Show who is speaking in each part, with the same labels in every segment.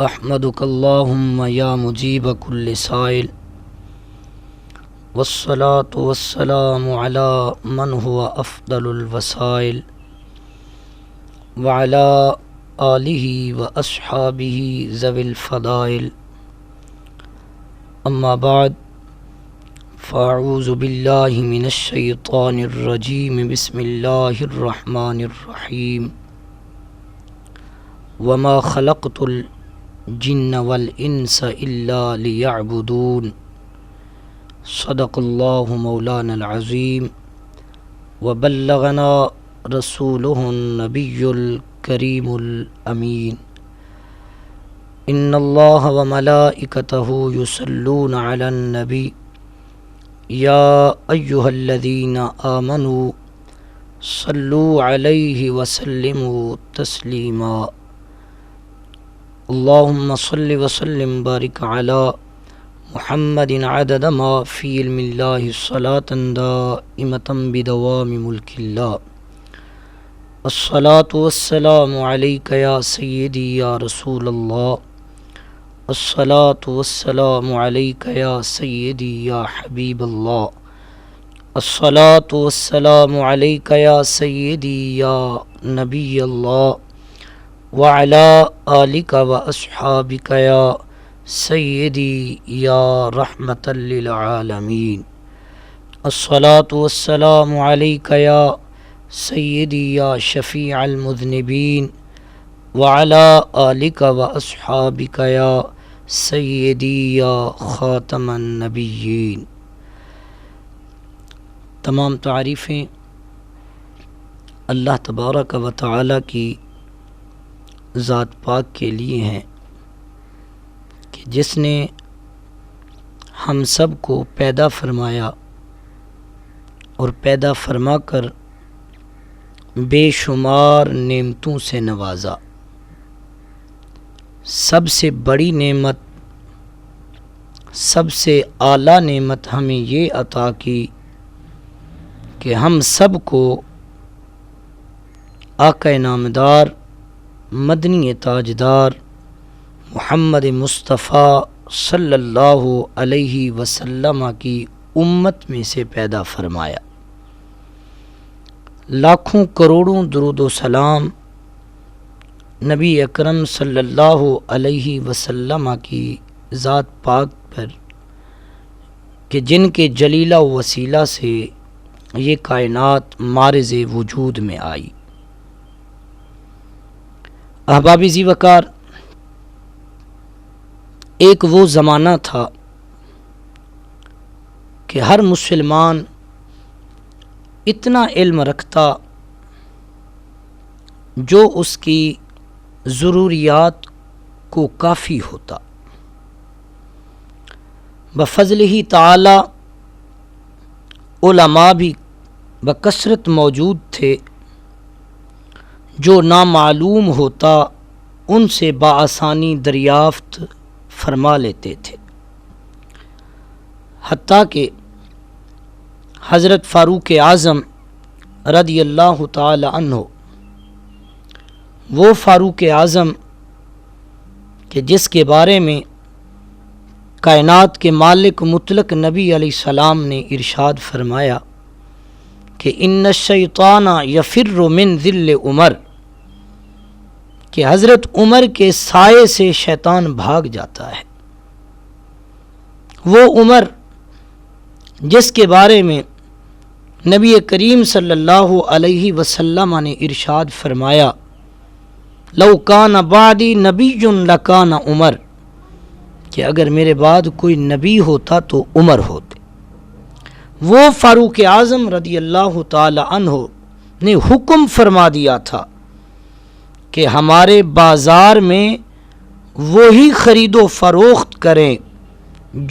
Speaker 1: احمدک اللہم یا مجیب کل سائل والصلاة والسلام علی من هو افضل الوسائل وعلی آلہ واصحابہ ذوی الفضائل اما بعد فاعوذ باللہ من الشیطان الرجیم بسم اللہ الرحمن الرحیم وما خلقت الجن والانس الا لیعبدون صدق اللہ مولانا العظیم وبلغنا رسولہ النبی الکریم الامین ان اللہ وملائکتہ یصلون علی النبی یا ایہا الذین آمنوا صلوا علیہ وسلموا تسلیما اللہم صل وسلم بارک علی محمد عدد ما فی علم اللہ صلاة دائمة بدوام ملک اللہ الصلاة والسلام علیک یا سیدی یا رسول اللہ الصلاة والسلام علیک یا سیدی یا حبیب اللہ الصلاة والسلام علیک یا سیدی یا نبی اللہ وعلی آلک واصحابک یا سیدی یا رحمت للعالمین الصلاة والسلام علیک یا سیدی یا شفیع المذنبین وعلی آلک واصحابک یا سیدی یا خاتم النبیین۔ تمام تعریفیں اللہ تبارک و تعالی کی ذات پاک کے لیے ہیں کہ جس نے ہم سب کو پیدا فرمایا اور پیدا فرما کر بے شمار نعمتوں سے نوازا۔ سب سے بڑی نعمت، سب سے اعلیٰ نعمت ہمیں یہ عطا کی کہ ہم سب کو آقا نامدار مدنی تاجدار محمد مصطفیٰ صلی اللہ علیہ وسلم کی امت میں سے پیدا فرمایا۔ لاکھوں کروڑوں درود و سلام نبی اکرم صلی اللہ علیہ وسلم کی ذات پاک پر کہ جن کے جلیلہ و وسیلہ سے یہ کائنات معرض وجود میں آئی۔ احباب ذی وقار، ایک وہ زمانہ تھا کہ ہر مسلمان اتنا علم رکھتا جو اس کی ضروریات کو کافی ہوتا۔ بفضل ہی تعالی علماء بھی بکثرت موجود تھے جو نامعلوم ہوتا ان سے بآسانی دریافت فرما لیتے تھے، حتیٰ کہ حضرت فاروق اعظم رضی اللہ تعالی عنہ، وہ فاروق اعظم کہ جس کے بارے میں کائنات کے مالک مطلق نبی علیہ السلام نے ارشاد فرمایا کہ ان الشیطان یفر من ذل عمر، کہ حضرت عمر کے سائے سے شیطان بھاگ جاتا ہے۔ وہ عمر جس کے بارے میں نبی کریم صلی اللہ علیہ وسلم نے ارشاد فرمایا لو کان بعدی نبی لکان عمر، کہ اگر میرے بعد کوئی نبی ہوتا تو عمر ہوتے۔ وہ فاروق اعظم رضی اللہ تعالی عنہ نے حکم فرما دیا تھا کہ ہمارے بازار میں وہی خرید و فروخت کریں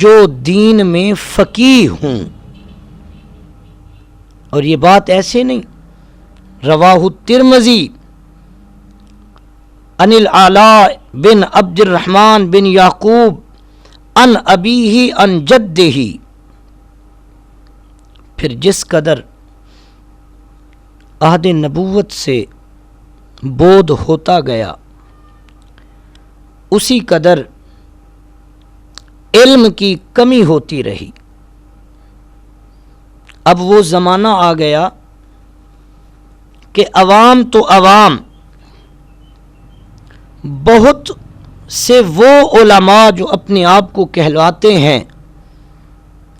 Speaker 1: جو دین میں فقیہ ہوں۔ اور یہ بات ایسے نہیں، رواہ الترمذی عن العلاء بن عبد الرحمن بن یعقوب عن ابیہ عن جدہ۔ پھر جس قدر عہد نبوت سے بودھ ہوتا گیا، اسی قدر علم کی کمی ہوتی رہی۔ اب وہ زمانہ آ گیا کہ عوام تو عوام، بہت سے وہ علماء جو اپنے آپ کو کہلاتے ہیں،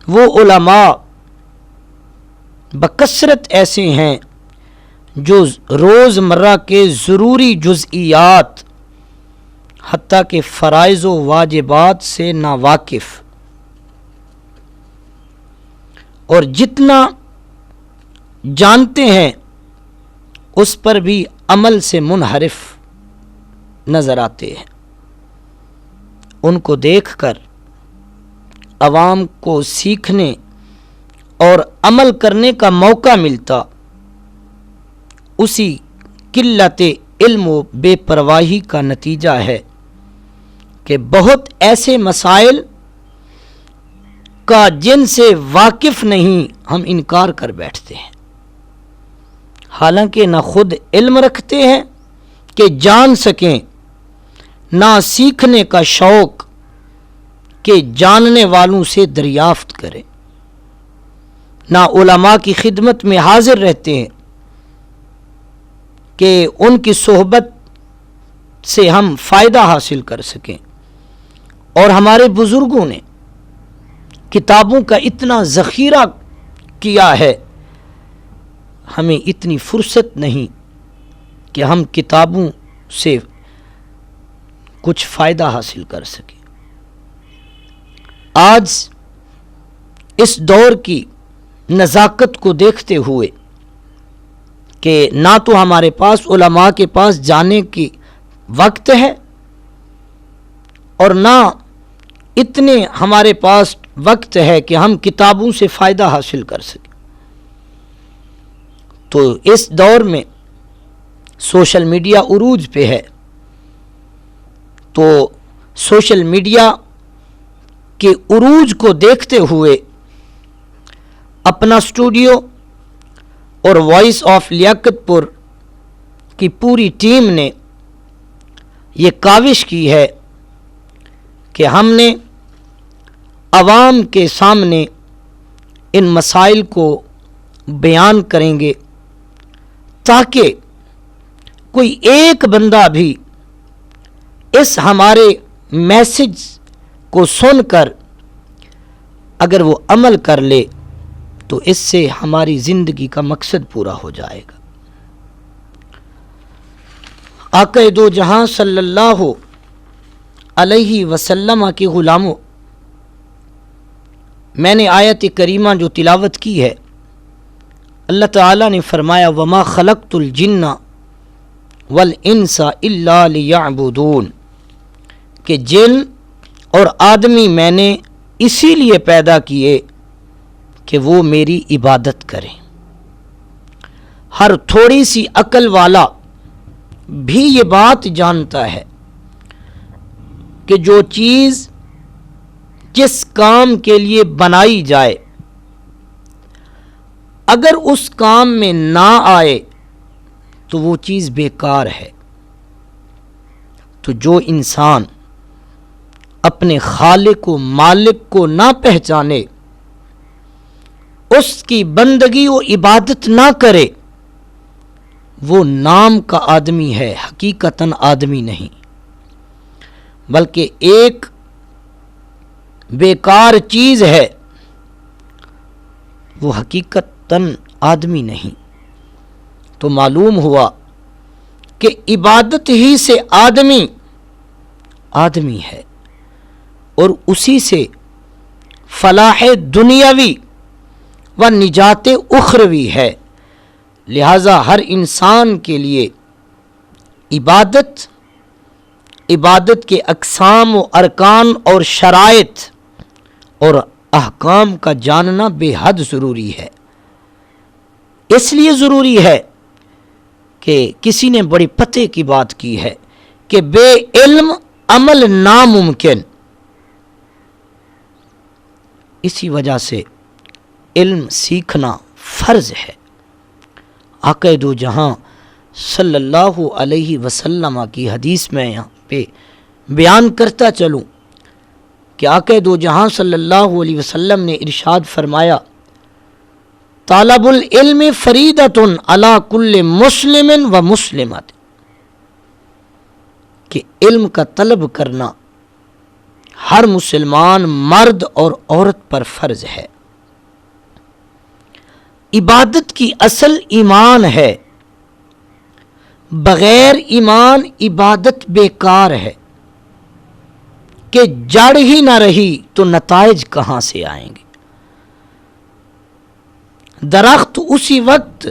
Speaker 1: وہ علماء بکثرت ایسے ہیں جو روزمرہ کے ضروری جزئیات حتیٰ کہ فرائض و واجبات سے ناواقف، اور جتنا جانتے ہیں اس پر بھی عمل سے منحرف نظر آتے ہیں۔ ان کو دیکھ کر عوام کو سیکھنے اور عمل کرنے کا موقع ملتا، اسی قلت علم و بے پرواہی کا نتیجہ ہے کہ بہت ایسے مسائل کا جن سے واقف نہیں ہم انکار کر بیٹھتے ہیں، حالانکہ نہ خود علم رکھتے ہیں کہ جان سکیں، نہ سیکھنے کا شوق کہ جاننے والوں سے دریافت کریں، نہ علماء کی خدمت میں حاضر رہتے ہیں کہ ان کی صحبت سے ہم فائدہ حاصل کر سکیں۔ اور ہمارے بزرگوں نے کتابوں کا اتنا ذخیرہ کیا ہے، ہمیں اتنی فرصت نہیں کہ ہم کتابوں سے کچھ فائدہ حاصل کر سکیں۔ آج اس دور کی نزاکت کو دیکھتے ہوئے کہ نہ تو ہمارے پاس علماء کے پاس جانے کی وقت ہے اور نہ اتنے ہمارے پاس وقت ہے کہ ہم کتابوں سے فائدہ حاصل کر سکیں، تو اس دور میں سوشل میڈیا عروج پہ ہے، تو سوشل میڈیا کے عروج کو دیکھتے ہوئے اپنا اسٹوڈیو اور وائس آف لیاقت پور کی پوری ٹیم نے یہ کاوش کی ہے کہ ہم نے عوام کے سامنے ان مسائل کو بیان کریں گے تاکہ کوئی ایک بندہ بھی اس ہمارے میسج کو سن کر اگر وہ عمل کر لے تو اس سے ہماری زندگی کا مقصد پورا ہو جائے گا۔ آقا دو جہاں صلی اللہ علیہ وسلم کے غلاموں، میں نے آیت کریمہ جو تلاوت کی ہے، اللہ تعالیٰ نے فرمایا وَمَا خَلَقْتُ الْجِنَّ وَالْإِنسَ إِلَّا لِيَعْبُدُونَ، کہ جن اور آدمی میں نے اسی لیے پیدا کیے کہ وہ میری عبادت کریں۔ ہر تھوڑی سی عقل والا بھی یہ بات جانتا ہے کہ جو چیز جس کام کے لیے بنائی جائے اگر اس کام میں نہ آئے تو وہ چیز بیکار ہے۔ تو جو انسان اپنے خالق و مالک کو نہ پہچانے، اس کی بندگی و عبادت نہ کرے، وہ نام کا آدمی ہے، حقیقتاً آدمی نہیں، بلکہ ایک بیکار چیز ہے، وہ حقیقتاً آدمی نہیں۔ تو معلوم ہوا کہ عبادت ہی سے آدمی ہے اور اسی سے فلاح دنیاوی و نجات اخروی ہے۔ لہذا ہر انسان کے لیے عبادت کے اقسام و ارکان اور شرائط اور احکام کا جاننا بے حد ضروری ہے۔ اس لیے ضروری ہے کہ کسی نے بڑی پتے کی بات کی ہے کہ بے علم عمل ناممکن، اسی وجہ سے علم سیکھنا فرض ہے۔ آقا دو جہاں صلی اللہ علیہ وسلم کی حدیث میں یہاں پہ بیان کرتا چلوں کہ آقا دو جہاں صلی اللہ علیہ وسلم نے ارشاد فرمایا طالب العلم فریدۃ علی کل مسلم و مسلمۃ، کہ علم کا طلب کرنا ہر مسلمان مرد اور عورت پر فرض ہے۔ عبادت کی اصل ایمان ہے، بغیر ایمان عبادت بیکار ہے، کہ جڑ ہی نہ رہی تو نتائج کہاں سے آئیں گے۔ درخت اسی وقت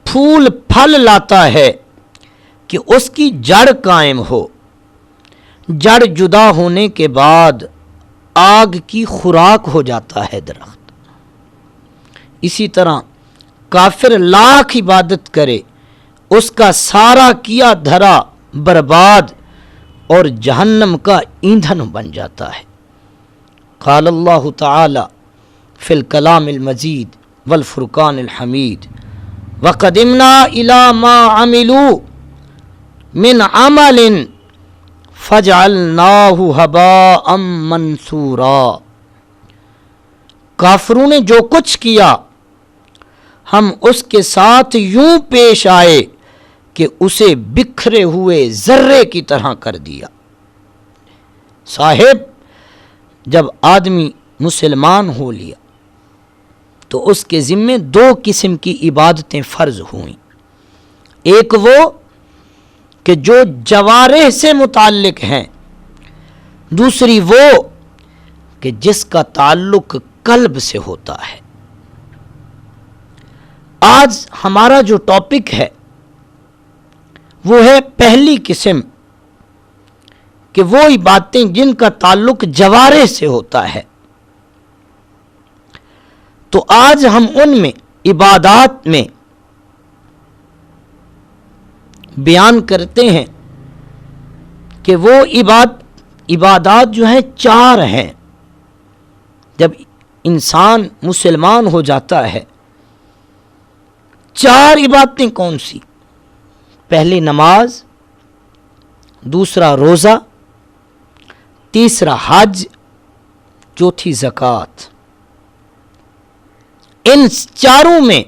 Speaker 1: پھول پھل لاتا ہے کہ اس کی جڑ قائم ہو، جڑ جدا ہونے کے بعد آگ کی خوراک ہو جاتا ہے درخت۔ اسی طرح کافر لاکھ عبادت کرے، اس کا سارا کیا دھرا برباد اور جہنم کا ایندھن بن جاتا ہے۔ قال اللہ تعالی فی الکلام المجید والفرقان الحمید وقدمنا الی ما عملوا من عمل فجعلناہ ہباء منثورا۔ کافروں نے جو کچھ کیا ہم اس کے ساتھ یوں پیش آئے کہ اسے بکھرے ہوئے ذرے کی طرح کر دیا۔ صاحب، جب آدمی مسلمان ہو لیا تو اس کے ذمے دو قسم کی عبادتیں فرض ہوئیں۔ ایک وہ کہ جو جوارح سے متعلق ہیں، دوسری وہ کہ جس کا تعلق قلب سے ہوتا ہے۔ آج ہمارا جو ٹاپک ہے وہ ہے پہلی قسم، کہ وہ باتیں جن کا تعلق جوارح سے ہوتا ہے۔ تو آج ہم ان میں عبادات میں بیان کرتے ہیں کہ وہ عبادات جو ہیں چار ہیں۔ جب انسان مسلمان ہو جاتا ہے، چار عبادتیں کون سی؟ پہلی نماز، دوسرا روزہ، تیسرا حج، چوتھی زکوٰۃ۔ ان چاروں میں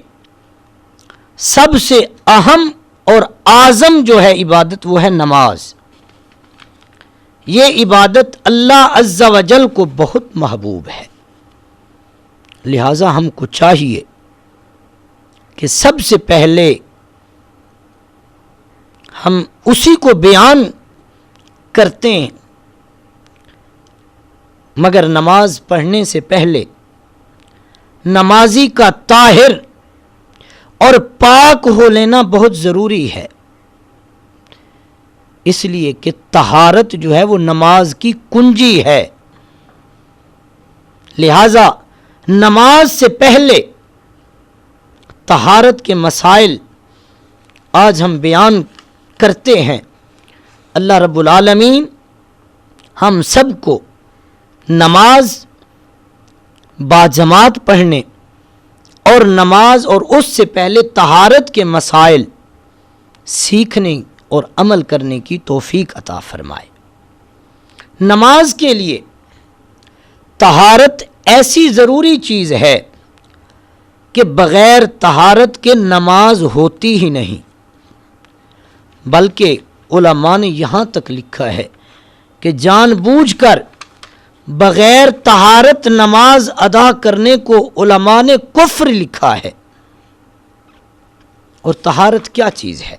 Speaker 1: سب سے اہم اور اعظم جو ہے عبادت وہ ہے نماز۔ یہ عبادت اللہ عز و جل کو بہت محبوب ہے، لہٰذا ہم کو چاہیے کہ سب سے پہلے ہم اسی کو بیان کرتے ہیں، مگر نماز پڑھنے سے پہلے نمازی کا طاہر اور پاک ہو لینا بہت ضروری ہے، اس لیے کہ طہارت جو ہے وہ نماز کی کنجی ہے۔ لہذا نماز سے پہلے طہارت کے مسائل آج ہم بیان کرتے ہیں۔ اللہ رب العالمین ہم سب کو نماز باجماعت پڑھنے اور نماز اور اس سے پہلے طہارت کے مسائل سیکھنے اور عمل کرنے کی توفیق عطا فرمائے۔ نماز کے لیے طہارت ایسی ضروری چیز ہے کہ بغیر طہارت کے نماز ہوتی ہی نہیں، بلکہ علماء نے یہاں تک لکھا ہے کہ جان بوجھ کر بغیر طہارت نماز ادا کرنے کو علماء نے کفر لکھا ہے۔ اور طہارت کیا چیز ہے؟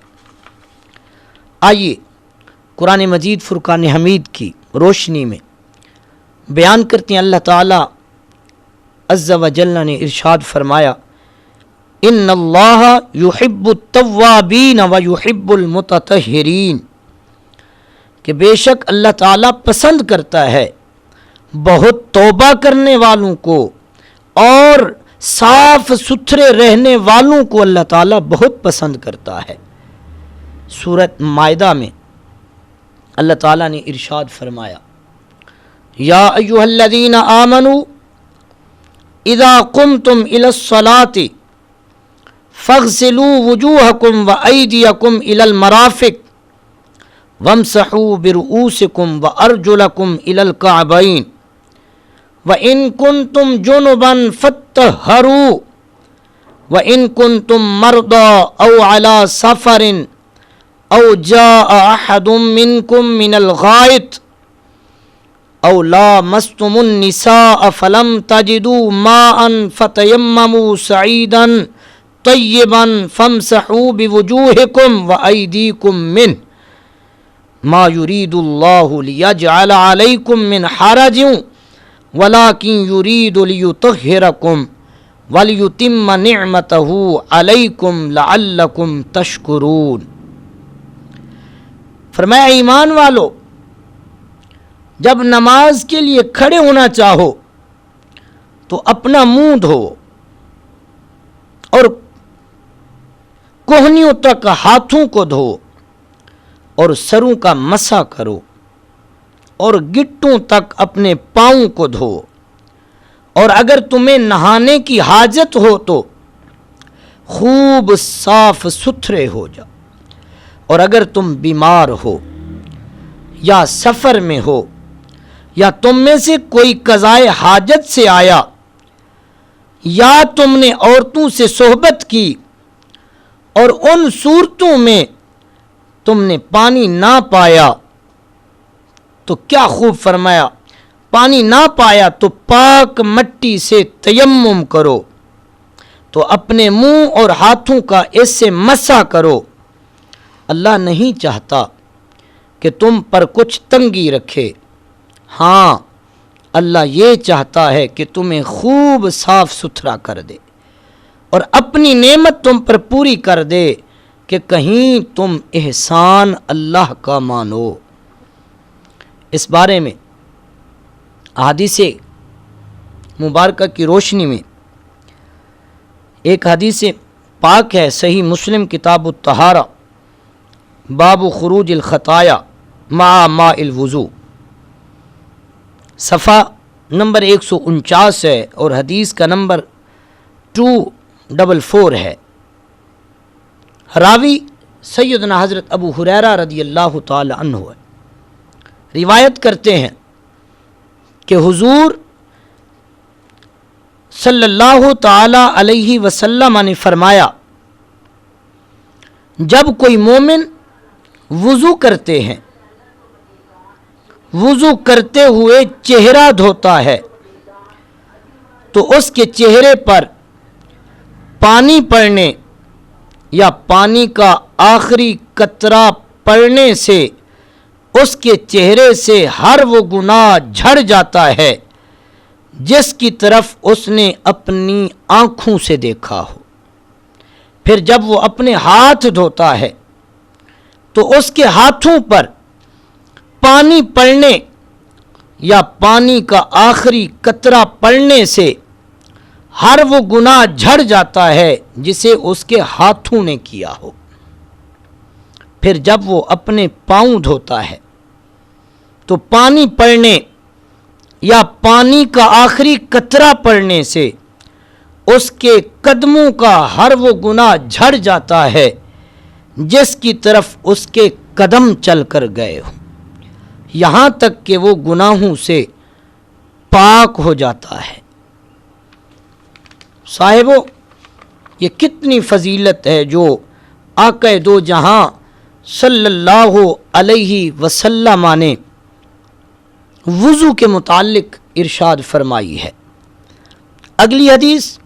Speaker 1: آئیے قرآن مجید فرقان حمید کی روشنی میں بیان کرتے ہیں۔ اللہ تعالی عز و جل نے ارشاد فرمایا ان اللہ یحب التوابین و یحب المتطہرین، کہ بے شک اللہ تعالیٰ پسند کرتا ہے بہت توبہ کرنے والوں کو اور صاف ستھرے رہنے والوں کو اللہ تعالیٰ بہت پسند کرتا ہے۔ سورۃ مائدہ میں اللہ تعالیٰ نے ارشاد فرمایا یا ایھا الذین آمنوا اذا قمتم الی الصلاۃ فاغسلوا وجوہکم وایدیکم الی المرافق وامسحوا برؤوسکم وارجلکم الی الکعبین وَإِن كُنتُمْ جُنُبًا فَاتَّطَهَّرُوا وَإِن كُنتُمْ مَرْضَىٰ أَوْ عَلَىٰ سَفَرٍ أَوْ جَاءَ أَحَدٌ مِّنكُم مِّنَ الْغَائِطِ أَوْ لَامَسْتُمُ النِّسَاءَ فَلَمْ تَجِدُوا مَاءً فَتَيَمَّمُوا سَعِيدًا طَيِّبًا فَامْسَحُوا بِوُجُوهِكُمْ وَأَيْدِيكُمْ مِنْهُ مَا يُرِيدُ اللَّهُ لِيَجْعَلَ عَلَيْكُمْ مِنْ حَرَجٍ وَلَٰكِن يُرِيدُ لِيُطَهِّرَكُمْ وَلِيُتِمَّ نِعْمَتَهُ عَلَيْكُمْ لَعَلَّكُمْ تَشْكُرُونَ۔ فرمایا ایمان والو، جب نماز کے لیے کھڑے ہونا چاہو تو اپنا منہ دھو اور کوہنیوں تک ہاتھوں کو دھو اور سروں کا مسح کرو اور گٹوں تک اپنے پاؤں کو دھو، اور اگر تمہیں نہانے کی حاجت ہو تو خوب صاف ستھرے ہو جاؤ، اور اگر تم بیمار ہو یا سفر میں ہو یا تم میں سے کوئی قضائے حاجت سے آیا یا تم نے عورتوں سے صحبت کی اور ان صورتوں میں تم نے پانی نہ پایا، تو کیا خوب فرمایا، پانی نہ پایا تو پاک مٹی سے تیمم کرو، تو اپنے منہ اور ہاتھوں کا اس سے مسح کرو۔ اللہ نہیں چاہتا کہ تم پر کچھ تنگی رکھے، ہاں اللہ یہ چاہتا ہے کہ تمہیں خوب صاف ستھرا کر دے اور اپنی نعمت تم پر پوری کر دے کہ کہیں تم احسان اللہ کا مانو۔ اس بارے میں احادیث مبارکہ کی روشنی میں ایک حدیث پاک ہے، صحیح مسلم کتاب الطہارہ، باب خروج الخطایا مع ماء الوضوء، صفحہ نمبر 149 ہے اور حدیث کا نمبر 244 ہے۔ راوی سیدنا حضرت ابو ہریرہ رضی اللہ تعالی عنہ ہے، روایت کرتے ہیں کہ حضور صلی اللہ تعالی علیہ وسلم نے فرمایا، جب کوئی مومن وضو کرتے ہیں، وضو کرتے ہوئے چہرہ دھوتا ہے تو اس کے چہرے پر پانی پڑنے یا پانی کا آخری قطرہ پڑنے سے اس کے چہرے سے ہر وہ گناہ جھڑ جاتا ہے جس کی طرف اس نے اپنی آنکھوں سے دیکھا ہو۔ پھر جب وہ اپنے ہاتھ دھوتا ہے تو اس کے ہاتھوں پر پانی پڑنے یا پانی کا آخری قطرہ پڑنے سے ہر وہ گناہ جھڑ جاتا ہے جسے اس کے ہاتھوں نے کیا ہو۔ پھر جب وہ اپنے پاؤں دھوتا ہے تو پانی پڑنے یا پانی کا آخری قطرہ پڑنے سے اس کے قدموں کا ہر وہ گناہ جھڑ جاتا ہے جس کی طرف اس کے قدم چل کر گئے ہوں، یہاں تک کہ وہ گناہوں سے پاک ہو جاتا ہے۔ صاحبو، یہ کتنی فضیلت ہے جو آقا دو جہاں صلی اللہ علیہ وسلم نے وضو کے متعلق ارشاد فرمائی ہے۔ اگلی حدیث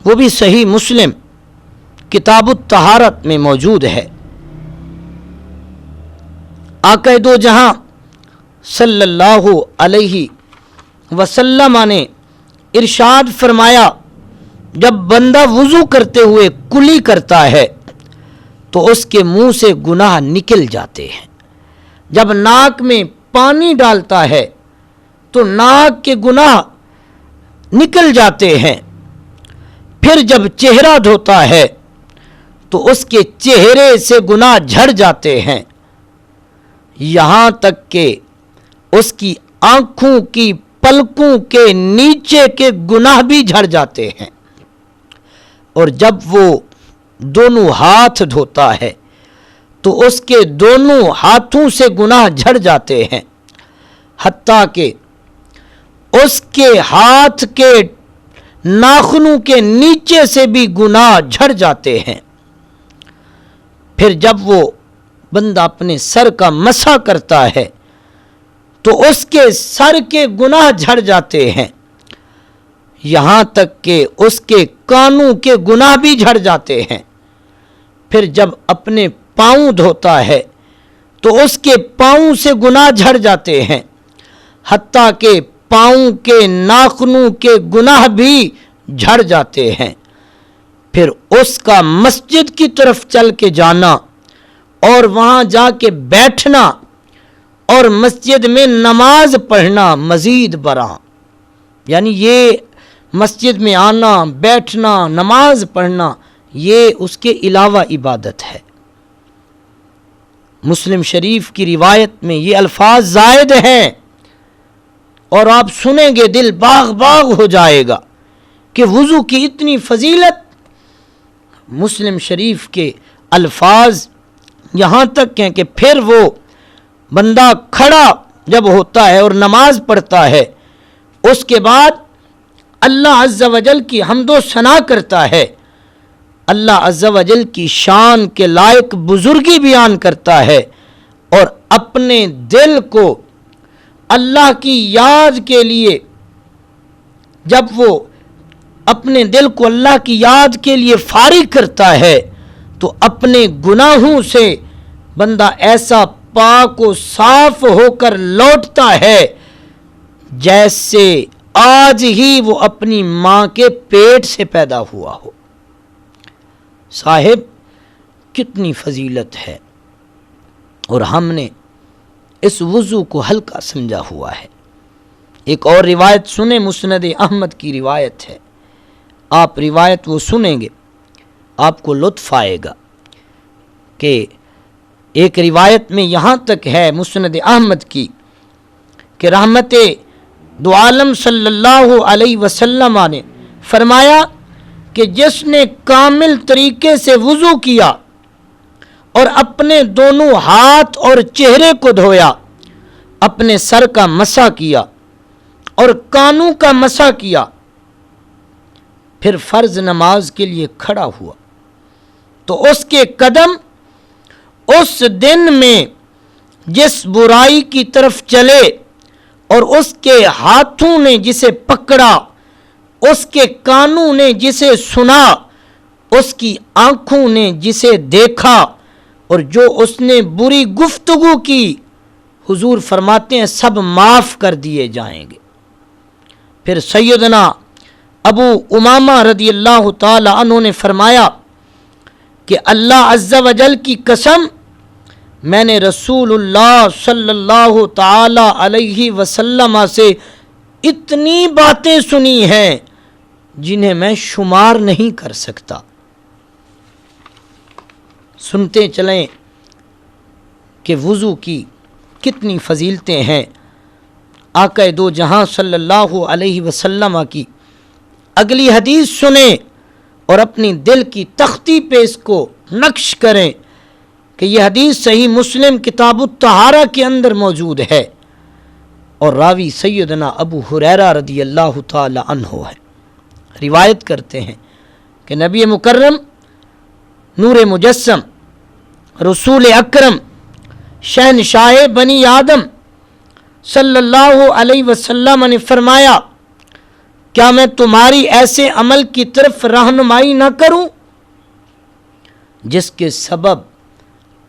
Speaker 1: وہ بھی صحیح مسلم کتاب الطہارت میں موجود ہے۔ آقا دو جہاں صلی اللہ علیہ وسلم نے ارشاد فرمایا، جب بندہ وضو کرتے ہوئے کلی کرتا ہے تو اس کے منہ سے گناہ نکل جاتے ہیں، جب ناک میں پانی ڈالتا ہے تو ناک کے گناہ نکل جاتے ہیں، پھر جب چہرہ دھوتا ہے تو اس کے چہرے سے گناہ جھڑ جاتے ہیں، یہاں تک کہ اس کی آنکھوں کی پلکوں کے نیچے کے گناہ بھی جھڑ جاتے ہیں، اور جب وہ دونوں ہاتھ دھوتا ہے تو اس کے دونوں ہاتھوں سے گناہ جھڑ جاتے ہیں، حتیٰ کہ اس کے ہاتھ کے ناخنوں کے نیچے سے بھی گناہ جھڑ جاتے ہیں۔ پھر جب وہ بندہ اپنے سر کا مسح کرتا ہے تو اس کے سر کے گناہ جھڑ جاتے ہیں، یہاں تک کہ اس کے کانوں کے گناہ بھی جھڑ جاتے ہیں۔ پھر جب اپنے پاؤں دھوتا ہے تو اس کے پاؤں سے گناہ جھڑ جاتے ہیں، حتیٰ کہ پاؤں کے ناخنوں کے گناہ بھی جھڑ جاتے ہیں۔ پھر اس کا مسجد کی طرف چل کے جانا اور وہاں جا کے بیٹھنا اور مسجد میں نماز پڑھنا مزید برآں، یعنی یہ مسجد میں آنا، بیٹھنا، نماز پڑھنا، یہ اس کے علاوہ عبادت ہے۔ مسلم شریف کی روایت میں یہ الفاظ زائد ہیں اور آپ سنیں گے دل باغ باغ ہو جائے گا کہ وضو کی اتنی فضیلت۔ مسلم شریف کے الفاظ یہاں تک ہیں کہ پھر وہ بندہ کھڑا جب ہوتا ہے اور نماز پڑھتا ہے، اس کے بعد اللہ عز و جل کی حمد و ثنا کرتا ہے، اللہ عز و جل کی شان کے لائق بزرگی بیان کرتا ہے، اور اپنے دل کو اللہ کی یاد کے لیے، جب وہ اپنے دل کو اللہ کی یاد کے لیے فارغ کرتا ہے تو اپنے گناہوں سے بندہ ایسا پاک و صاف ہو کر لوٹتا ہے جیسے آج ہی وہ اپنی ماں کے پیٹ سے پیدا ہوا ہو۔ صاحب کتنی فضیلت ہے، اور ہم نے اس وضو کو ہلکا سمجھا ہوا ہے۔ ایک اور روایت سنیں، مسند احمد کی روایت ہے، آپ روایت وہ سنیں گے آپ کو لطف آئے گا کہ ایک روایت میں یہاں تک ہے مسند احمد کی کہ رحمت دو عالم صلی اللہ علیہ وسلم نے فرمایا کہ جس نے کامل طریقے سے وضو کیا اور اپنے دونوں ہاتھ اور چہرے کو دھویا، اپنے سر کا مسح کیا اور کانوں کا مسح کیا، پھر فرض نماز کے لیے کھڑا ہوا، تو اس کے قدم اس دن میں جس برائی کی طرف چلے اور اس کے ہاتھوں نے جسے پکڑا، اس کے کانوں نے جسے سنا، اس کی آنکھوں نے جسے دیکھا، اور جو اس نے بری گفتگو کی، حضور فرماتے ہیں سب معاف کر دیے جائیں گے۔ پھر سیدنا ابو امامہ رضی اللہ تعالی عنہ نے فرمایا کہ اللہ عز و جل کی قسم، میں نے رسول اللہ صلی اللہ تعالی علیہ وسلم سے اتنی باتیں سنی ہیں جنہیں میں شمار نہیں کر سکتا۔ سنتے چلیں کہ وضو کی کتنی فضیلتیں ہیں۔ آقا دو جہاں صلی اللہ علیہ وسلم کی اگلی حدیث سنیں اور اپنی دل کی تختی پہ اس کو نقش کریں کہ یہ حدیث صحیح مسلم کتاب الطہارہ کے اندر موجود ہے، اور راوی سیدنا ابو ہریرہ رضی اللہ تعالی عنہ ہے۔ روایت کرتے ہیں کہ نبی مکرم نور مجسم رسول اکرم شہنشاہ بنی آدم صلی اللہ علیہ وسلم نے فرمایا، کیا میں تمہاری ایسے عمل کی طرف رہنمائی نہ کروں جس کے سبب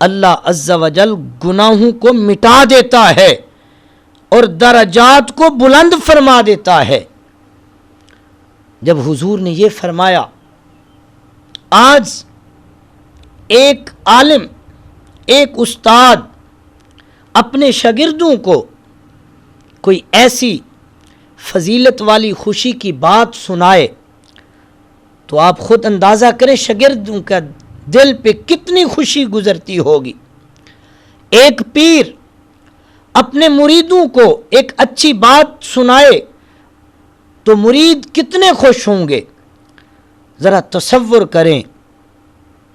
Speaker 1: اللہ عز و جل گناہوں کو مٹا دیتا ہے اور درجات کو بلند فرما دیتا ہے۔ جب حضور نے یہ فرمایا، آج ایک عالم، ایک استاد اپنے شاگردوں کو کوئی ایسی فضیلت والی خوشی کی بات سنائے تو آپ خود اندازہ کریں شاگردوں کا دل پہ کتنی خوشی گزرتی ہوگی۔ ایک پیر اپنے مریدوں کو ایک اچھی بات سنائے تو مرید کتنے خوش ہوں گے۔ ذرا تصور کریں،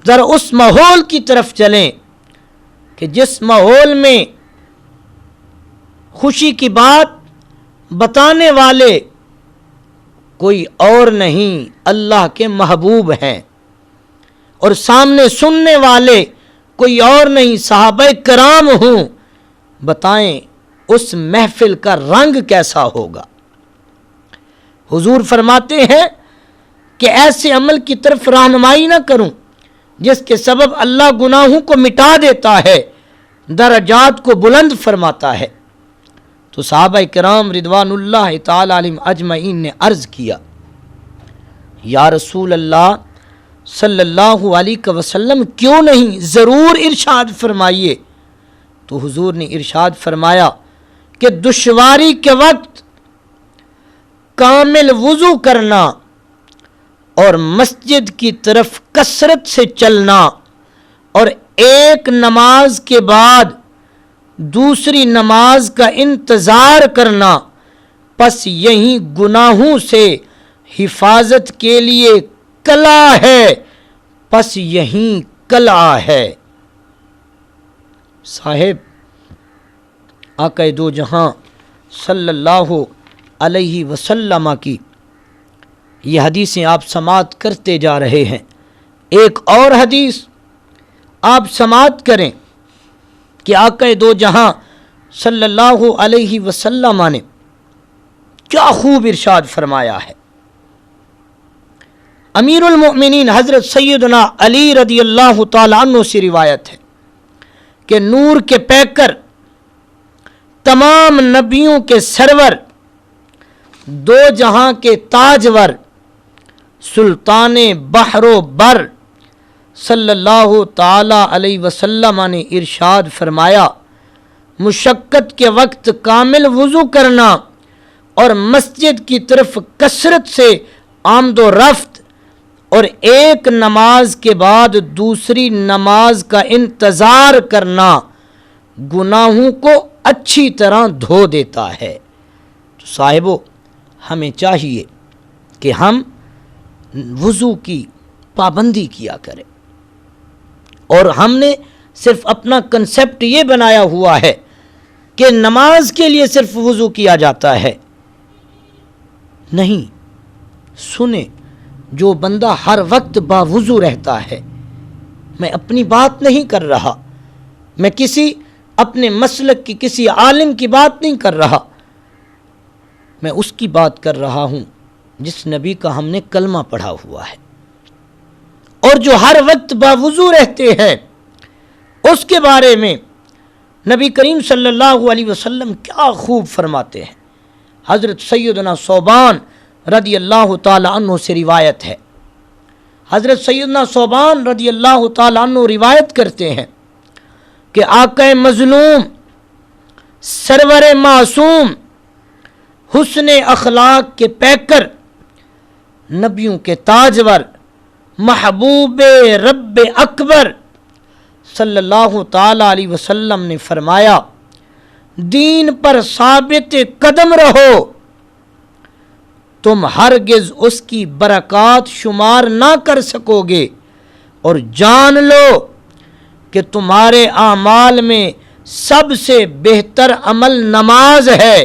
Speaker 1: ذرا اس ماحول کی طرف چلیں کہ جس ماحول میں خوشی کی بات بتانے والے کوئی اور نہیں اللہ کے محبوب ہیں، اور سامنے سننے والے کوئی اور نہیں صحابہ کرام ہوں، بتائیں اس محفل کا رنگ کیسا ہوگا۔ حضور فرماتے ہیں کہ ایسے عمل کی طرف رہنمائی نہ کروں جس کے سبب اللہ گناہوں کو مٹا دیتا ہے، درجات کو بلند فرماتا ہے۔ تو صحابہ کرام رضوان اللہ تعالی علیہم اجمعین نے عرض کیا، یا رسول اللہ صلی اللہ علیہ وسلم کیوں نہیں، ضرور ارشاد فرمائیے۔ تو حضور نے ارشاد فرمایا کہ دشواری کے وقت کامل وضو کرنا اور مسجد کی طرف کثرت سے چلنا اور ایک نماز کے بعد دوسری نماز کا انتظار کرنا، پس یہی گناہوں سے حفاظت کے لیے قلعہ ہے، پس یہی قلعہ ہے۔ صاحب آقا دو جہاں صلی اللہ علیہ وسلم کی یہ حدیثیں آپ سماعت کرتے جا رہے ہیں۔ ایک اور حدیث آپ سماعت کریں کہ آقا دو جہاں صلی اللہ علیہ وسلم نے کیا خوب ارشاد فرمایا ہے۔ امیر المؤمنین حضرت سیدنا علی رضی اللہ تعالی عنہ سے روایت ہے کہ نور کے پیکر، تمام نبیوں کے سرور، دو جہاں کے تاجور، سلطان بحر و بر صلی اللہ تعالی علیہ وسلم نے ارشاد فرمایا، مشقت کے وقت کامل وضو کرنا اور مسجد کی طرف کثرت سے آمد و رفت اور ایک نماز کے بعد دوسری نماز کا انتظار کرنا گناہوں کو اچھی طرح دھو دیتا ہے۔ تو صاحبو ہمیں چاہیے کہ ہم وضو کی پابندی کیا کریں، اور ہم نے صرف اپنا کنسیپٹ یہ بنایا ہوا ہے کہ نماز کے لیے صرف وضو کیا جاتا ہے۔ نہیں، سنیں، جو بندہ ہر وقت باوضو رہتا ہے، میں اپنی بات نہیں کر رہا، میں کسی اپنے مسلک کی کسی عالم کی بات نہیں کر رہا، میں اس کی بات کر رہا ہوں جس نبی کا ہم نے کلمہ پڑھا ہوا ہے، اور جو ہر وقت باوضو رہتے ہیں اس کے بارے میں نبی کریم صلی اللہ علیہ وسلم کیا خوب فرماتے ہیں۔ حضرت سیدنا ثوبان رضی اللہ تعالی عنہ سے روایت ہے، حضرت سیدنا ثوبان رضی اللہ تعالی عنہ روایت کرتے ہیں کہ آقا مظلوم، سرور معصوم، حسن اخلاق کے پیکر، نبیوں کے تاجور، محبوب رب اکبر صلی اللہ تعالی علیہ وسلم نے فرمایا، دین پر ثابت قدم رہو، تم ہرگز اس کی برکات شمار نہ کر سکو گے، اور جان لو کہ تمہارے اعمال میں سب سے بہتر عمل نماز ہے،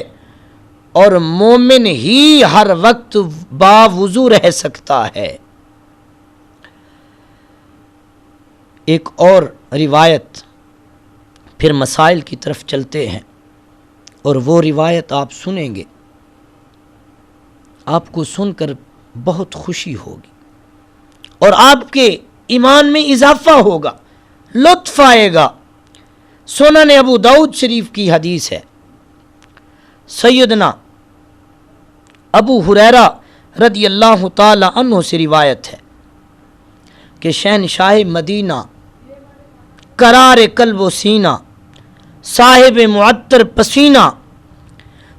Speaker 1: اور مومن ہی ہر وقت باوضو رہ سکتا ہے۔ ایک اور روایت، پھر مسائل کی طرف چلتے ہیں، اور وہ روایت آپ سنیں گے، آپ کو سن کر بہت خوشی ہوگی اور آپ کے ایمان میں اضافہ ہوگا، لطف آئے گا۔ سنن ابو داؤد شریف کی حدیث ہے، سیدنا ابو ہریرہ رضی اللہ تعالی عنہ سے روایت ہے کہ شہنشاہ مدینہ، قرار قلب و سینہ، صاحب معطر پسینہ،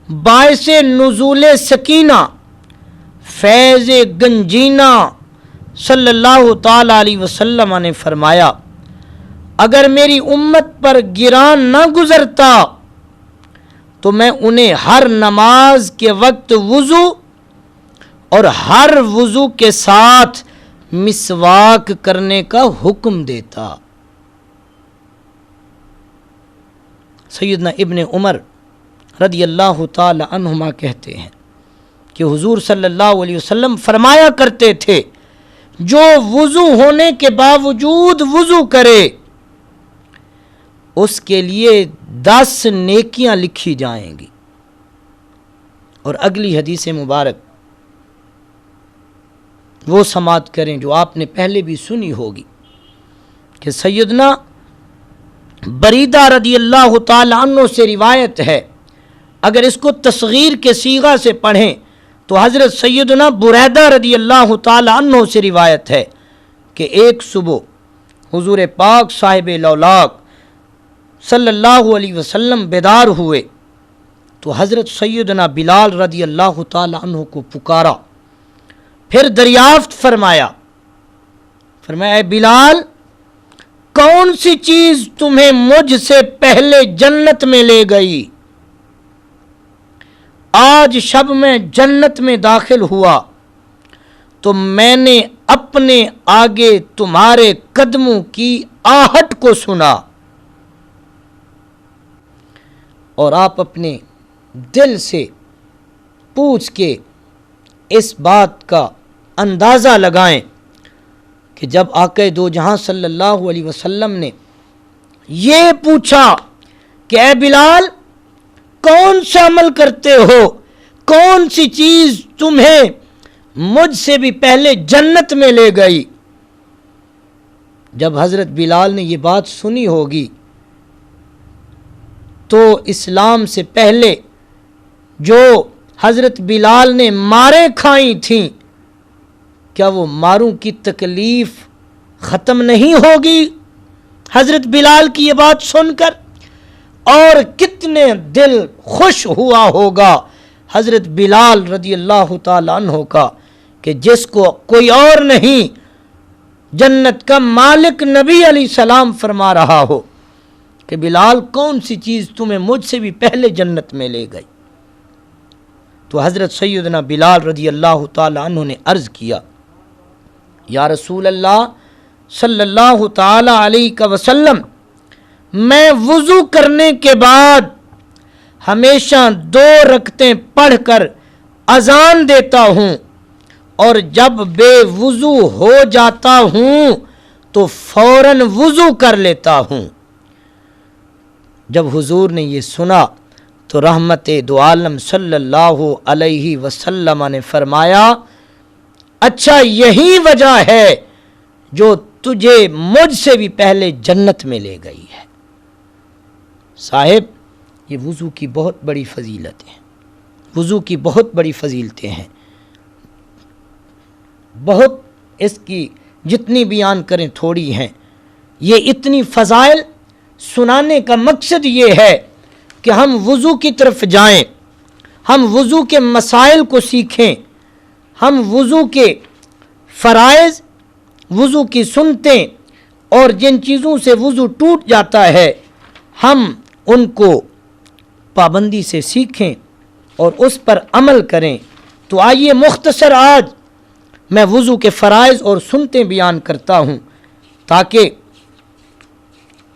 Speaker 1: باعث نزول سکینہ، فیض گنجینہ صلی اللہ تعالی علیہ وسلم نے فرمایا، اگر میری امت پر گران نہ گزرتا تو میں انہیں ہر نماز کے وقت وضو اور ہر وضو کے ساتھ مسواک کرنے کا حکم دیتا۔ سیدنا ابن عمر رضی اللہ تعالی عنہما کہتے ہیں کہ حضور صلی اللہ علیہ وسلم فرمایا کرتے تھے جو وضو ہونے کے باوجود وضو کرے اس کے لیے 10 نیکیاں لکھی جائیں گی۔ اور اگلی حدیث مبارک وہ سماعت کریں جو آپ نے پہلے بھی سنی ہوگی کہ سیدنا بریدہ رضی اللہ تعالی عنہ سے روایت ہے، اگر اس کو تصغیر کے صیغہ سے پڑھیں تو حضرت سیدنا بریدہ رضی اللہ تعالی عنہ سے روایت ہے کہ ایک صبح حضور پاک صاحب لولاک صلی اللہ علیہ وسلم بیدار ہوئے تو حضرت سیدنا بلال رضی اللہ تعالی عنہ کو پکارا، پھر دریافت فرمایا اے بلال، کون سی چیز تمہیں مجھ سے پہلے جنت میں لے گئی؟ آج شب میں جنت میں داخل ہوا تو میں نے اپنے آگے تمہارے قدموں کی آہٹ کو سنا، اور آپ اپنے دل سے پوچھ کے اس بات کا اندازہ لگائیں کہ جب آقا دو جہاں صلی اللہ علیہ وسلم نے یہ پوچھا کہ اے بلال کون سا عمل کرتے ہو، کون سی چیز تمہیں مجھ سے بھی پہلے جنت میں لے گئی، جب حضرت بلال نے یہ بات سنی ہوگی تو اسلام سے پہلے جو حضرت بلال نے ماریں کھائی تھیں کیا وہ ماروں کی تکلیف ختم نہیں ہوگی حضرت بلال کی یہ بات سن کر؟ اور کتنے دل خوش ہوا ہوگا حضرت بلال رضی اللہ تعالی عنہ کا کہ جس کو کوئی اور نہیں جنت کا مالک نبی علیہ السلام فرما رہا ہو کہ بلال کون سی چیز تمہیں مجھ سے بھی پہلے جنت میں لے گئی۔ تو حضرت سیدنا بلال رضی اللہ تعالی عنہ نے عرض کیا، یا رسول اللہ صلی اللہ تعالی علیہ وسلم، میں وضو کرنے کے بعد ہمیشہ 2 رکعتیں پڑھ کر اذان دیتا ہوں، اور جب بے وضو ہو جاتا ہوں تو فوراً وضو کر لیتا ہوں۔ جب حضور نے یہ سنا تو رحمت دو عالم صلی اللہ علیہ وسلم نے فرمایا، اچھا یہی وجہ ہے جو تجھے مجھ سے بھی پہلے جنت میں لے گئی ہے۔ صاحب، یہ وضو کی بہت بڑی فضیلت ہے، وضو کی بہت بڑی فضیلتیں ہیں، بہت اس کی جتنی بیان کریں تھوڑی ہیں۔ یہ اتنی فضائل سنانے کا مقصد یہ ہے کہ ہم وضو کی طرف جائیں، ہم وضو کے مسائل کو سیکھیں، ہم وضو کے فرائض، وضو کی سنتیں اور جن چیزوں سے وضو ٹوٹ جاتا ہے ہم ان کو پابندی سے سیکھیں اور اس پر عمل کریں۔ تو آئیے مختصر آج میں وضو کے فرائض اور سنتیں بیان کرتا ہوں تاکہ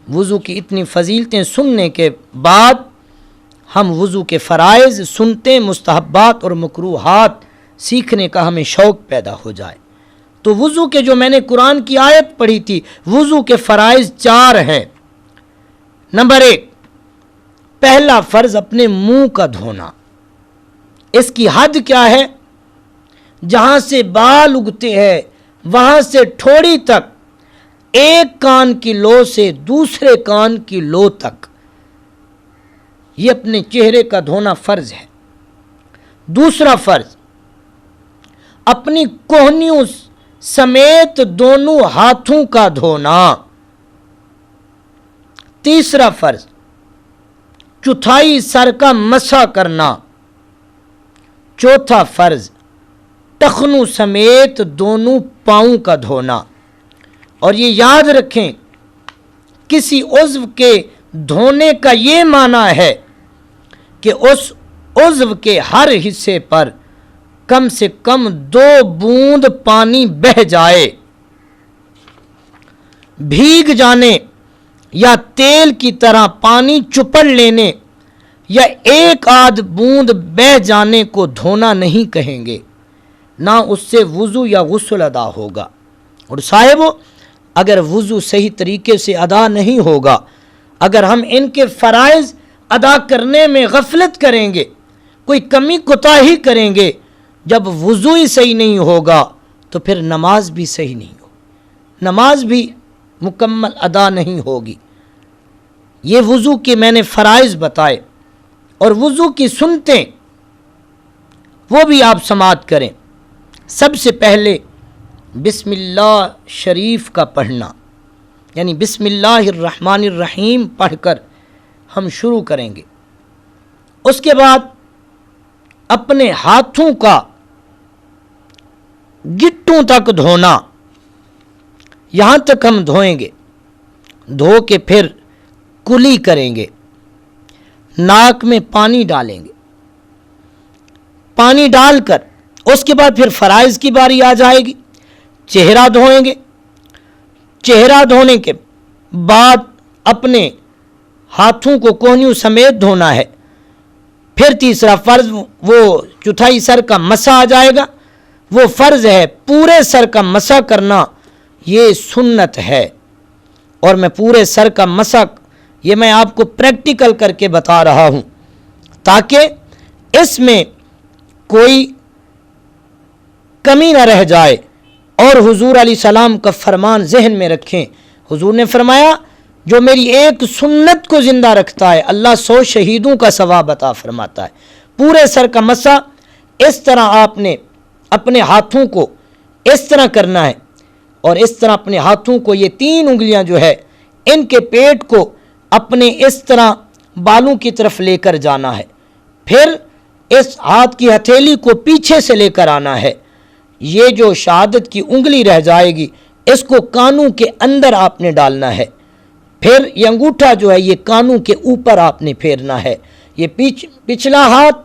Speaker 1: وضو کی اتنی فضیلتیں سننے کے بعد ہم وضو کے فرائض، سنتیں، مستحبات اور مکروہات سیکھنے کا ہمیں شوق پیدا ہو جائے۔ تو وضو کے جو میں نے قرآن کی آیت پڑھی تھی، وضو کے فرائض 4 ہیں۔ نمبر 1، پہلا فرض اپنے منہ کا دھونا۔ اس کی حد کیا ہے؟ جہاں سے بال اگتے ہیں وہاں سے ٹھوڑی تک، ایک کان کی لو سے دوسرے کان کی لو تک، یہ اپنے چہرے کا دھونا فرض ہے۔ دوسرا فرض اپنی کوہنیوں سمیت دونوں ہاتھوں کا دھونا۔ تیسرا فرض چوتھائی سر کا مسح کرنا۔ چوتھا فرض ٹخنوں سمیت دونوں پاؤں کا دھونا۔ اور یہ یاد رکھیں، کسی عضو کے دھونے کا یہ معنی ہے کہ اس عضو کے ہر حصے پر کم سے کم 2 بوند پانی بہہ جائے، بھیگ جانے یا تیل کی طرح پانی چپڑ لینے یا ایک آدھ بوند بہہ جانے کو دھونا نہیں کہیں گے، نہ اس سے وضو یا غسل ادا ہوگا۔ اور صاحبو، اگر وضو صحیح طریقے سے ادا نہیں ہوگا، اگر ہم ان کے فرائض ادا کرنے میں غفلت کریں گے، کوئی کمی کوتاہی کریں گے، جب وضو ہی صحیح نہیں ہوگا تو پھر نماز بھی صحیح نہیں ہوگی، نماز بھی مکمل ادا نہیں ہوگی۔ یہ وضو کے میں نے فرائض بتائے، اور وضو کی سنتیں وہ بھی آپ سماعت کریں۔ سب سے پہلے بسم اللہ شریف کا پڑھنا، یعنی بسم اللہ الرحمن الرحیم پڑھ کر ہم شروع کریں گے۔ اس کے بعد اپنے ہاتھوں کا گٹوں تک دھونا، یہاں تک ہم دھوئیں گے، دھو کے پھر کلی کریں گے، ناک میں پانی ڈالیں گے، پانی ڈال کر اس کے بعد پھر فرائض کی باری آ جائے گی، چہرہ دھوئیں گے، چہرہ دھونے کے بعد اپنے ہاتھوں کو کوہنیوں سمیت دھونا ہے۔ پھر تیسرا فرض وہ چوتھائی سر کا مسح آ جائے گا، وہ فرض ہے پورے سر کا مسح کرنا، یہ سنت ہے۔ اور میں پورے سر کا مسح یہ میں آپ کو پریکٹیکل کر کے بتا رہا ہوں تاکہ اس میں کوئی کمی نہ رہ جائے، اور حضور علیہ السلام کا فرمان ذہن میں رکھیں۔ حضور نے فرمایا جو میری ایک سنت کو زندہ رکھتا ہے اللہ 100 شہیدوں کا ثواب عطا فرماتا ہے۔ پورے سر کا مسح اس طرح آپ نے اپنے ہاتھوں کو اس طرح کرنا ہے، اور اس طرح اپنے ہاتھوں کو یہ 3 انگلیاں جو ہے ان کے پیٹ کو اپنے اس طرح بالوں کی طرف لے کر جانا ہے، پھر اس ہاتھ کی ہتھیلی کو پیچھے سے لے کر آنا ہے، یہ جو شہادت کی انگلی رہ جائے گی اس کو کانوں کے اندر آپ نے ڈالنا ہے، پھر یہ انگوٹھا جو ہے یہ کانوں کے اوپر آپ نے پھیرنا ہے، یہ پچھلا ہاتھ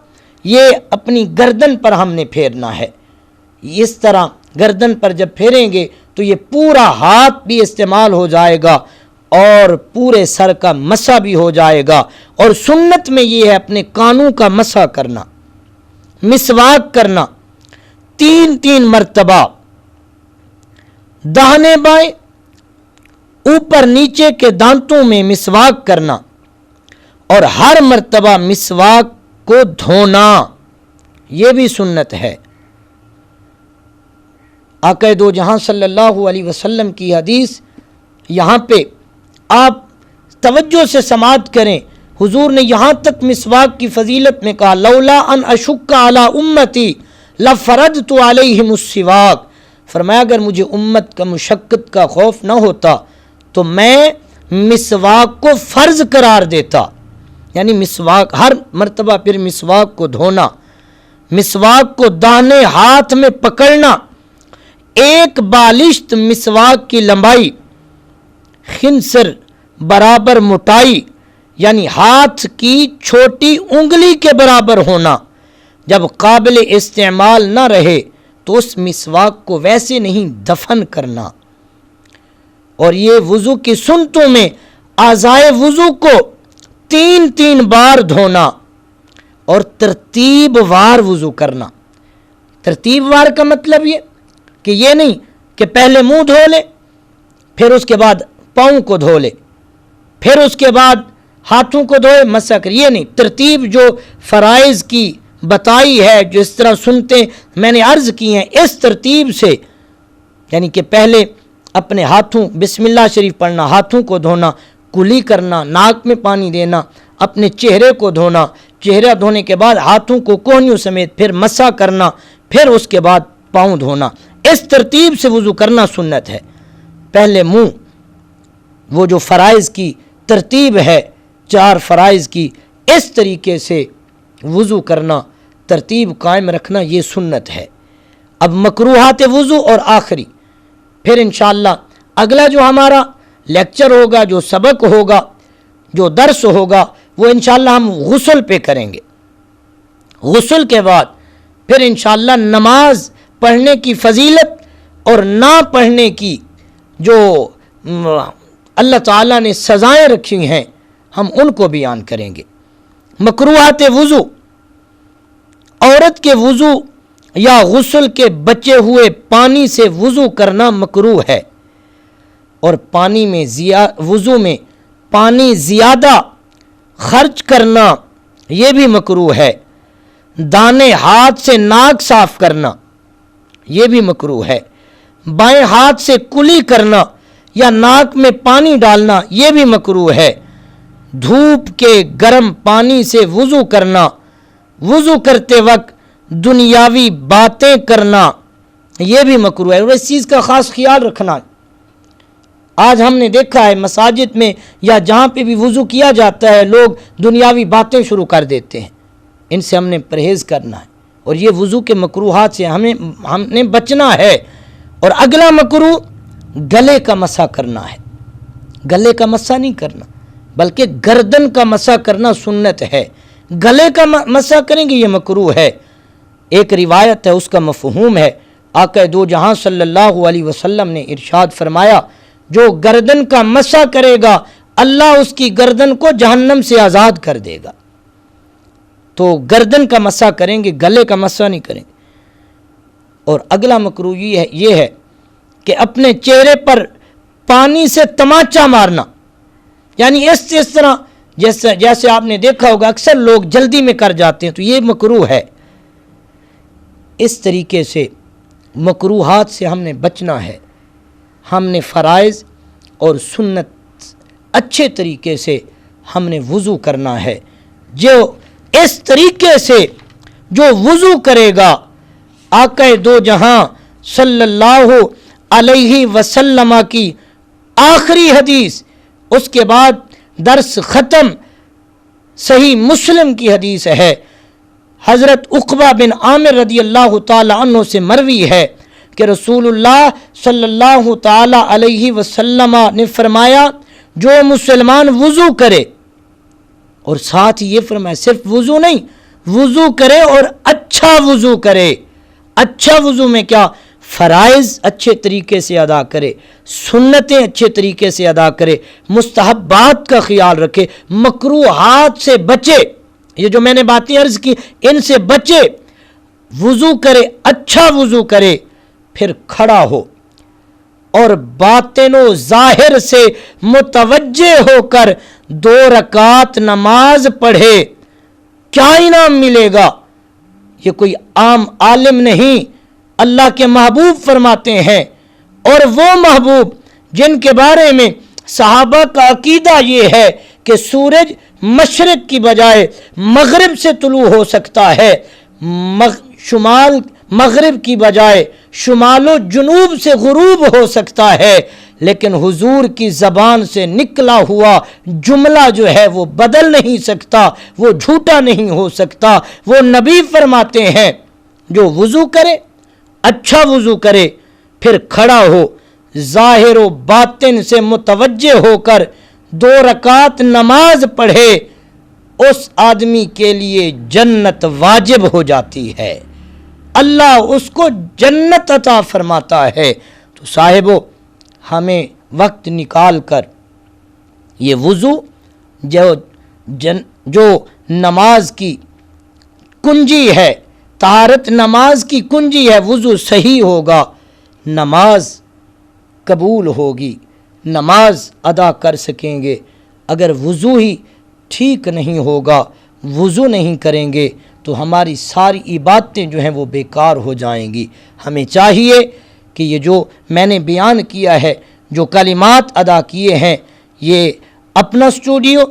Speaker 1: یہ اپنی گردن پر ہم نے پھیرنا ہے۔ اس طرح گردن پر جب پھیریں گے تو یہ پورا ہاتھ بھی استعمال ہو جائے گا اور پورے سر کا مسح بھی ہو جائے گا۔ اور سنت میں یہ ہے اپنے کانوں کا مسح کرنا، مسواک کرنا 3 مرتبہ، داہنے بائیں اوپر نیچے کے دانتوں میں مسواک کرنا، اور ہر مرتبہ مسواک کو دھونا، یہ بھی سنت ہے۔ آقا دو جہاں صلی اللہ علیہ وسلم کی حدیث، یہاں پہ آپ توجہ سے سماعت کریں، حضور نے یہاں تک مسواک کی فضیلت میں کہا لولا ان اشک علی امتی لفرضت علیہم السواک، فرمایا اگر مجھے امت کا مشقت کا خوف نہ ہوتا تو میں مسواک کو فرض قرار دیتا، یعنی مسواک ہر مرتبہ پھر مسواک کو دھونا، مسواک کو داہنے ہاتھ میں پکڑنا، ایک بالشت مسواک کی لمبائی خنصر برابر موٹائی یعنی ہاتھ کی چھوٹی انگلی کے برابر ہونا، جب قابل استعمال نہ رہے تو اس مسواک کو ویسے نہیں دفن کرنا۔ اور یہ وضو کی سنتوں میں اعضائے وضو کو 3 بار دھونا اور ترتیب وار وضو کرنا۔ ترتیب وار کا مطلب کہ یہ نہیں کہ پہلے منہ دھو لے پھر اس کے بعد پاؤں کو دھو لے پھر اس کے بعد ہاتھوں کو دھوئے مسح کر، یہ نہیں، ترتیب جو فرائض کی بتائی ہے جس طرح سنتے میں نے عرض کی ہیں اس ترتیب سے، یعنی کہ پہلے اپنے ہاتھوں بسم اللہ شریف پڑھنا، ہاتھوں کو دھونا، کلی کرنا، ناک میں پانی دینا، اپنے چہرے کو دھونا، چہرہ دھونے کے بعد ہاتھوں کو کوہنیوں سمیت پھر مسح کرنا، پھر اس کے بعد پاؤں دھونا، اس ترتیب سے وضو کرنا سنت ہے۔ پہلے منہ، وہ جو فرائض کی ترتیب ہے 4 فرائض کی، اس طریقے سے وضو کرنا، ترتیب قائم رکھنا، یہ سنت ہے۔ اب مکروہات وضو اور آخری، پھر انشاءاللہ اگلا جو ہمارا لیکچر ہوگا، جو سبق ہوگا، جو درس ہوگا، وہ انشاءاللہ ہم غسل پہ کریں گے۔ غسل کے بعد پھر انشاءاللہ نماز پڑھنے کی فضیلت اور نہ پڑھنے کی جو اللہ تعالیٰ نے سزائیں رکھی ہیں، ہم ان کو بیان کریں گے۔ مکروہات وضو، عورت کے وضو یا غسل کے بچے ہوئے پانی سے وضو کرنا مکروہ ہے، اور وضو میں پانی زیادہ خرچ کرنا یہ بھی مکروہ ہے۔ دانے ہاتھ سے ناک صاف کرنا یہ بھی مکروہ ہے۔ بائیں ہاتھ سے کلی کرنا یا ناک میں پانی ڈالنا یہ بھی مکروہ ہے۔ دھوپ کے گرم پانی سے وضو کرنا، وضو کرتے وقت دنیاوی باتیں کرنا یہ بھی مکروہ ہے، اور اس چیز کا خاص خیال رکھنا۔ آج ہم نے دیکھا ہے مساجد میں یا جہاں پہ بھی وضو کیا جاتا ہے، لوگ دنیاوی باتیں شروع کر دیتے ہیں، ان سے ہم نے پرہیز کرنا ہے، اور یہ وضو کے مکروہات سے ہم نے بچنا ہے۔ اور اگلا مکروہ گلے کا مسح کرنا ہے۔ گلے کا مسح نہیں کرنا، بلکہ گردن کا مسح کرنا سنت ہے۔ گلے کا مسح کریں گے یہ مکروہ ہے۔ ایک روایت ہے، اس کا مفہوم ہے، آقا دو جہاں صلی اللہ علیہ وسلم نے ارشاد فرمایا، جو گردن کا مسح کرے گا اللہ اس کی گردن کو جہنم سے آزاد کر دے گا۔ تو گردن کا مسح کریں گے، گلے کا مسح نہیں کریں گے۔ اور اگلا مکروہ یہ ہے کہ اپنے چہرے پر پانی سے تماچا مارنا، یعنی اس طرح جیسے آپ نے دیکھا ہوگا اکثر لوگ جلدی میں کر جاتے ہیں، تو یہ مکروہ ہے۔ اس طریقے سے مکروہات سے ہم نے بچنا ہے۔ ہم نے فرائض اور سنت اچھے طریقے سے ہم نے وضو کرنا ہے۔ جو اس طریقے سے جو وضو کرے گا، آقا دو جہاں صلی اللہ علیہ وسلم کی آخری حدیث، اس کے بعد درس ختم، صحیح مسلم کی حدیث ہے، حضرت عقبہ بن عامر رضی اللہ تعالی عنہ سے مروی ہے کہ رسول اللہ صلی اللہ تعالی علیہ وسلم نے فرمایا، جو مسلمان وضو کرے، اور ساتھ یہ فرمایا صرف وضو نہیں، وضو کرے اور اچھا وضو کرے۔ اچھا وضو میں کیا؟ فرائض اچھے طریقے سے ادا کرے، سنتیں اچھے طریقے سے ادا کرے، مستحبات کا خیال رکھے، مکروہات سے بچے۔ یہ جو میں نے باتیں عرض کی ان سے بچے، وضو کرے، اچھا وضو کرے، پھر کھڑا ہو اور باطن و ظاہر سے متوجہ ہو کر 2 رکعت نماز پڑھے۔ کیا انعام ملے گا؟ یہ کوئی عام عالم نہیں، اللہ کے محبوب فرماتے ہیں، اور وہ محبوب جن کے بارے میں صحابہ کا عقیدہ یہ ہے کہ سورج مشرق کی بجائے مغرب سے طلوع ہو سکتا ہے، شمال مغرب کی بجائے شمال و جنوب سے غروب ہو سکتا ہے، لیکن حضور کی زبان سے نکلا ہوا جملہ جو ہے وہ بدل نہیں سکتا، وہ جھوٹا نہیں ہو سکتا۔ وہ نبی فرماتے ہیں جو وضو کرے، اچھا وضو کرے، پھر کھڑا ہو، ظاہر و باطن سے متوجہ ہو کر 2 رکعت نماز پڑھے، اس آدمی کے لیے جنت واجب ہو جاتی ہے، اللہ اس کو جنت عطا فرماتا ہے۔ تو صاحبو، ہمیں وقت نکال کر یہ وضو جو نماز کی کنجی ہے، طہارت نماز کی کنجی ہے، وضو صحیح ہوگا، نماز قبول ہوگی، نماز ادا کر سکیں گے۔ اگر وضو ہی ٹھیک نہیں ہوگا، وضو نہیں کریں گے تو ہماری ساری عبادتیں جو ہیں وہ بیکار ہو جائیں گی۔ ہمیں چاہیے کہ یہ جو میں نے بیان کیا ہے، جو کلمات ادا کیے ہیں، یہ اپنا اسٹوڈیو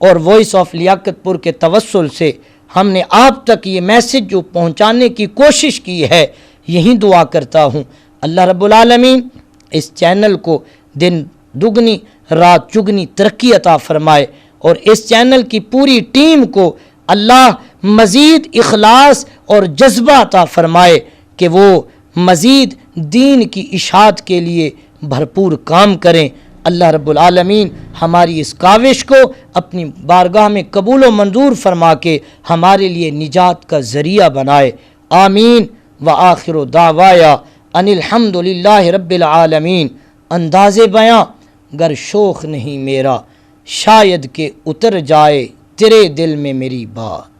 Speaker 1: اور وائس آف لیاقت پور کے توسل سے ہم نے آپ تک یہ میسج جو پہنچانے کی کوشش کی ہے، یہی دعا کرتا ہوں اللہ رب العالمین اس چینل کو دن دگنی رات چگنی ترقی عطا فرمائے، اور اس چینل کی پوری ٹیم کو اللہ مزید اخلاص اور جذبہ عطا فرمائے کہ وہ مزید دین کی اشاعت کے لیے بھرپور کام کریں۔ اللہ رب العالمین ہماری اس کاوش کو اپنی بارگاہ میں قبول و منظور فرما کے ہمارے لیے نجات کا ذریعہ بنائے۔ آمین وآخر دعوایا ان الحمد للہ رب العالمین۔ انداز بیاں گر شوق نہیں میرا، شاید کہ اتر جائے تیرے دل میں میری بات۔